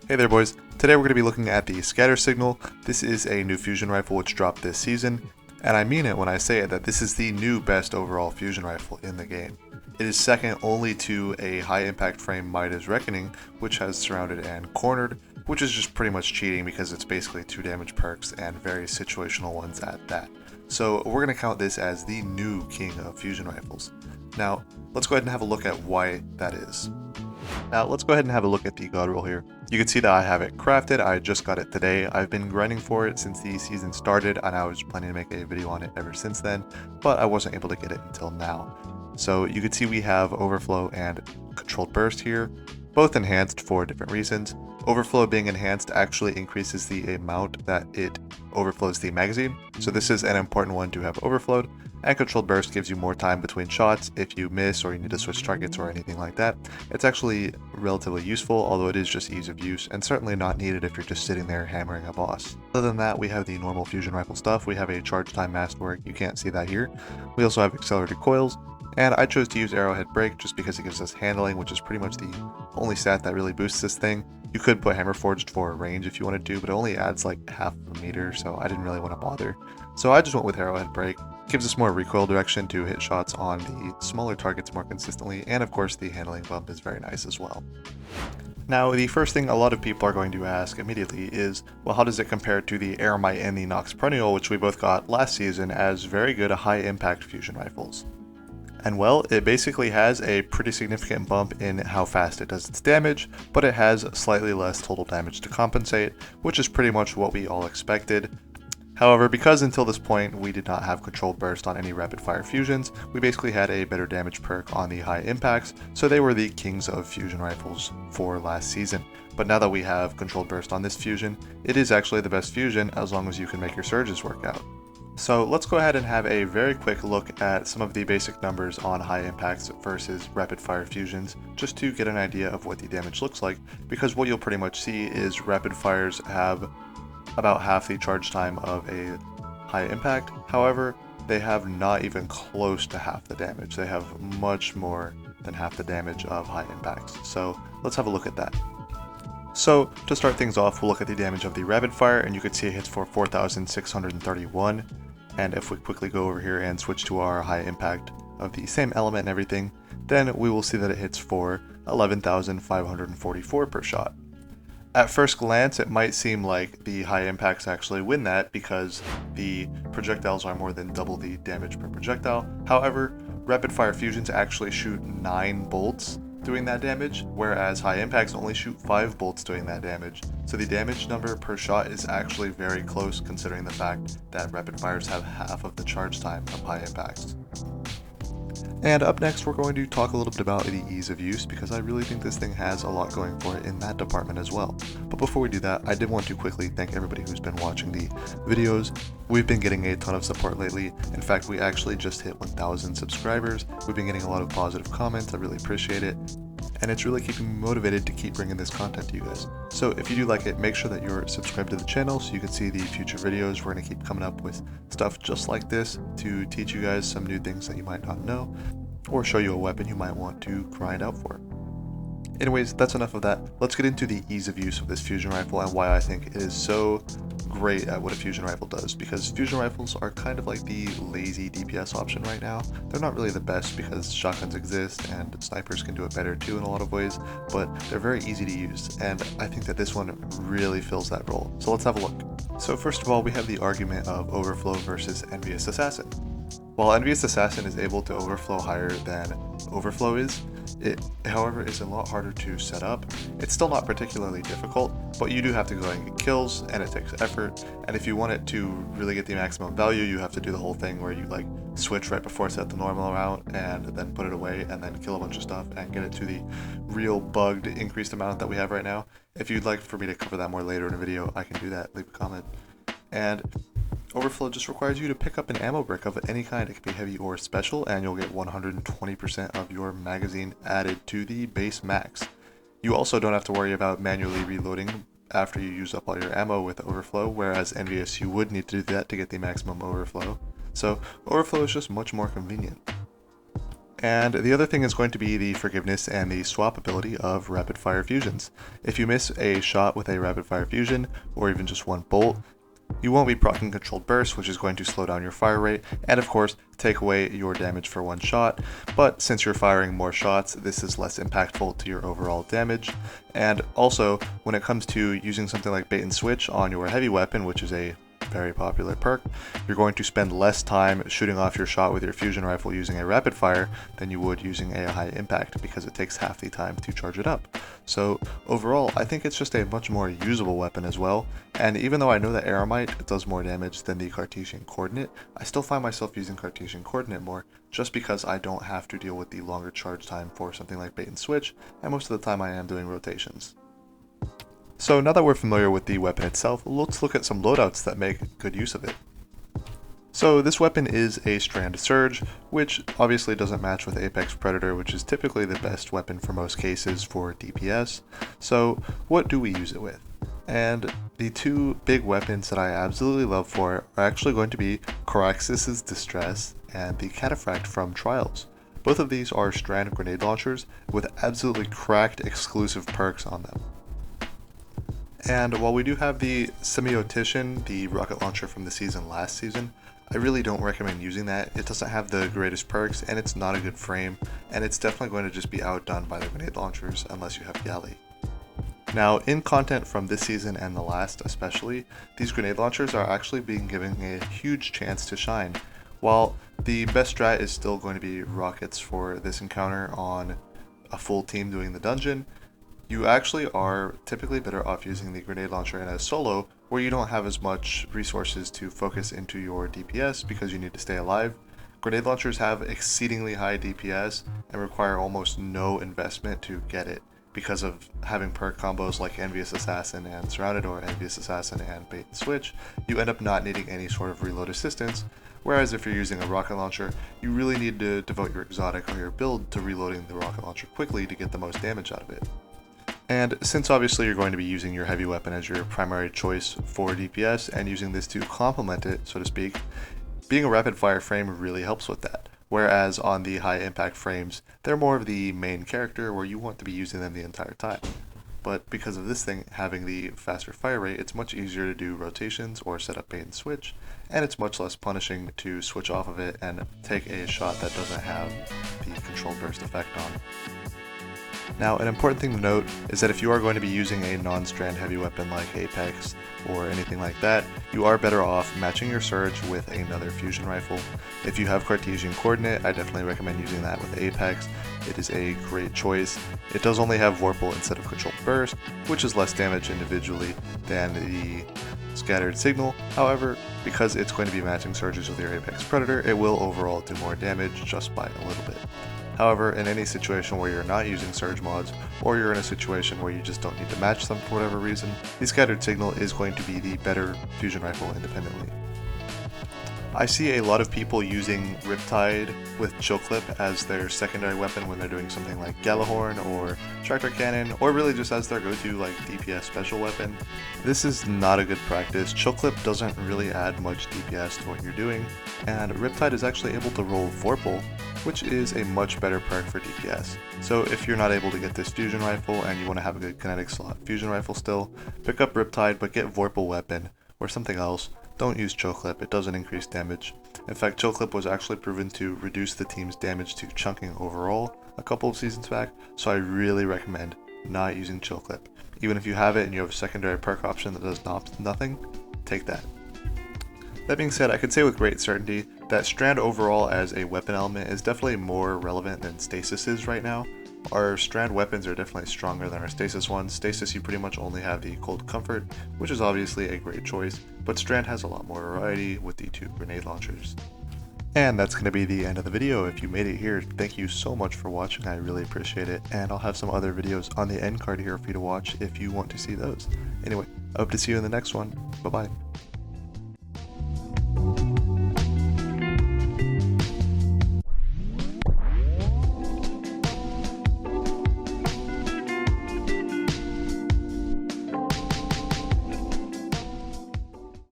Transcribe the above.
Hey there boys, today we're going to be looking at the Scatter Signal. This is a new fusion rifle which dropped this season, and I mean it when I say it that this is the new best overall fusion rifle in the game. It is second only to a high impact frame Midas Reckoning, which has surrounded and cornered, which is just pretty much cheating because it's basically 2 damage perks and very situational ones at that. So we're going to count this as the new king of fusion rifles. Now, let's go ahead and have a look at why that is. Now let's go ahead and have a look at the god roll here. You can see that I have it crafted. I just got it today. I've been grinding for it since the season started and I was planning to make a video on it ever since then, but I wasn't able to get it until now. So you can see we have overflow and controlled burst here, both enhanced for different reasons. Overflow being enhanced actually increases the amount that it overflows the magazine, so this is an important one to have overflowed. And controlled burst gives you more time between shots if you miss or you need to switch targets or anything like that. It's actually relatively useful, although it is just ease of use and certainly not needed if you're just sitting there hammering a boss. Other than that, we have the normal fusion rifle stuff. We have a charge time masterwork, you can't see that here. We also have accelerated coils, and I chose to use arrowhead break just because it gives us handling, which is pretty much the only stat that really boosts this thing. You could put hammer forged for range if you wanted to, but it only adds like half a meter, so I didn't really want to bother. So I just went with arrowhead break. Gives us more recoil direction to hit shots on the smaller targets more consistently, and of course the handling bump is very nice as well. Now the first thing a lot of people are going to ask immediately is, well, how does it compare to the Aramite and the Nox Perennial, which we both got last season as very good high impact fusion rifles? And well, it basically has a pretty significant bump in how fast it does its damage, but it has slightly less total damage to compensate, which is pretty much what we all expected. However, because until this point we did not have controlled burst on any rapid fire fusions, we basically had a better damage perk on the high impacts, so they were the kings of fusion rifles for last season. But now that we have controlled burst on this fusion, it is actually the best fusion as long as you can make your surges work out. So let's go ahead and have a very quick look at some of the basic numbers on high impacts versus rapid fire fusions, just to get an idea of what the damage looks like, because what you'll pretty much see is rapid fires have about half the charge time of a high impact. However, they have not even close to half the damage. They have much more than half the damage of high impacts. So let's have a look at that. So to start things off, we'll look at the damage of the rapid fire, and you can see it hits for 4,631. And if we quickly go over here and switch to our high impact of the same element and everything, then we will see that it hits for 11,544 per shot. At first glance, it might seem like the high impacts actually win that because the projectiles are more than double the damage per projectile. However, rapid fire fusions actually shoot 9 bolts doing that damage, whereas high impacts only shoot 5 bolts doing that damage. So the damage number per shot is actually very close considering the fact that rapid fires have half of the charge time of high impacts. And up next, we're going to talk a little bit about the ease of use because I really think this thing has a lot going for it in that department as well. But before we do that, I did want to quickly thank everybody who's been watching the videos. We've been getting a ton of support lately. In fact, we actually just hit 1,000 subscribers. We've been getting a lot of positive comments. I really appreciate it. And it's really keeping me motivated to keep bringing this content to you guys. So if you do like it, make sure that you're subscribed to the channel so you can see the future videos. We're going to keep coming up with stuff just like this to teach you guys some new things that you might not know, or show you a weapon you might want to grind out for. Anyways, that's enough of that. Let's get into the ease of use of this fusion rifle and why I think it is so great at what a fusion rifle does, because fusion rifles are kind of like the lazy DPS option right now. They're not really the best because shotguns exist and snipers can do it better too in a lot of ways, but they're very easy to use, and I think that this one really fills that role. So let's have a look. So first of all, we have the argument of Overflow versus Envious Assassin. While Envious Assassin is able to overflow higher than Overflow is, it, however, is a lot harder to set up. It's still not particularly difficult, but you do have to go and get kills, and it takes effort, and if you want it to really get the maximum value, you have to do the whole thing where you like switch right before it's at the normal amount, and then put it away, and then kill a bunch of stuff, and get it to the real bugged increased amount that we have right now. If you'd like for me to cover that more later in a video, I can do that, leave a comment. And Overflow just requires you to pick up an ammo brick of any kind. It can be heavy or special, and you'll get 120% of your magazine added to the base max. You also don't have to worry about manually reloading after you use up all your ammo with Overflow, whereas Envious you would need to do that to get the maximum overflow. So Overflow is just much more convenient. And the other thing is going to be the forgiveness and the swappability of rapid fire fusions. If you miss a shot with a rapid fire fusion, or even just one bolt, you won't be proccing controlled burst, which is going to slow down your fire rate, and of course, take away your damage for one shot, but since you're firing more shots, this is less impactful to your overall damage. And also, when it comes to using something like bait and switch on your heavy weapon, which is a very popular perk, you're going to spend less time shooting off your shot with your fusion rifle using a rapid fire than you would using a high impact, because it takes half the time to charge it up. So overall, I think it's just a much more usable weapon as well, and even though I know that Aramite does more damage than the Cartesian Coordinate, I still find myself using Cartesian Coordinate more, just because I don't have to deal with the longer charge time for something like bait and switch, and most of the time I am doing rotations. So now that we're familiar with the weapon itself, let's look at some loadouts that make good use of it. So this weapon is a Strand Surge, which obviously doesn't match with Apex Predator, which is typically the best weapon for most cases for DPS. So what do we use it with? And the two big weapons that I absolutely love for it are actually going to be Corax's Distress and the Cataphract from Trials. Both of these are Strand grenade launchers with absolutely cracked exclusive perks on them. And while we do have the Semiotician, the rocket launcher from the season last season, I really don't recommend using that. It doesn't have the greatest perks, and it's not a good frame, and it's definitely going to just be outdone by the grenade launchers unless you have Galley. Now, in content from this season and the last especially, these grenade launchers are actually being given a huge chance to shine. While the best strat is still going to be rockets for this encounter on a full team doing the dungeon, you actually are typically better off using the grenade launcher in a solo where you don't have as much resources to focus into your DPS because you need to stay alive. Grenade launchers have exceedingly high DPS and require almost no investment to get it because of having perk combos like Envious Assassin and Surrounded, or Envious Assassin and Bait and Switch. You end up not needing any sort of reload assistance, whereas if you're using a rocket launcher, you really need to devote your exotic or your build to reloading the rocket launcher quickly to get the most damage out of it. And since obviously you're going to be using your heavy weapon as your primary choice for DPS and using this to complement it, so to speak, being a rapid fire frame really helps with that. Whereas on the high impact frames, they're more of the main character where you want to be using them the entire time. But because of this thing having the faster fire rate, it's much easier to do rotations or set up bait and switch, and it's much less punishing to switch off of it and take a shot that doesn't have the controlled burst effect on. Now, an important thing to note is that if you are going to be using a non-strand heavy weapon like Apex or anything like that, you are better off matching your Surge with another fusion rifle. If you have Cartesian Coordinate, I definitely recommend using that with Apex. It is a great choice. It does only have Vorpal instead of Controlled Burst, which is less damage individually than the Scattered Signal. However, because it's going to be matching Surges with your Apex Predator, it will overall do more damage just by a little bit. However, in any situation where you're not using Surge mods, or you're in a situation where you just don't need to match them for whatever reason, the Scattered Signal is going to be the better fusion rifle independently. I see a lot of people using Riptide with Chill Clip as their secondary weapon when they're doing something like Gjallarhorn or Tractor Cannon, or really just as their go-to like DPS special weapon. This is not a good practice. Chill Clip doesn't really add much DPS to what you're doing, and Riptide is actually able to roll Vorpal, which is a much better perk for DPS. So if you're not able to get this fusion rifle and you want to have a good kinetic slot fusion rifle still, pick up Riptide but get Vorpal weapon or something else. Don't use Chill Clip, it doesn't increase damage. In fact, Chill Clip was actually proven to reduce the team's damage to chunking overall a couple of seasons back, so I really recommend not using Chill Clip. Even if you have it and you have a secondary perk option that does nothing, take that. That being said, I could say with great certainty that Strand overall as a weapon element is definitely more relevant than Stasis is right now. Our Strand weapons are definitely stronger than our Stasis ones. Stasis, you pretty much only have the Cold Comfort, which is obviously a great choice, but Strand has a lot more variety with the two grenade launchers. And that's going to be the end of the video. If you made it here, thank you so much for watching, I really appreciate it, and I'll have some other videos on the end card here for you to watch if you want to see those. Anyway, I hope to see you in the next one. Bye bye.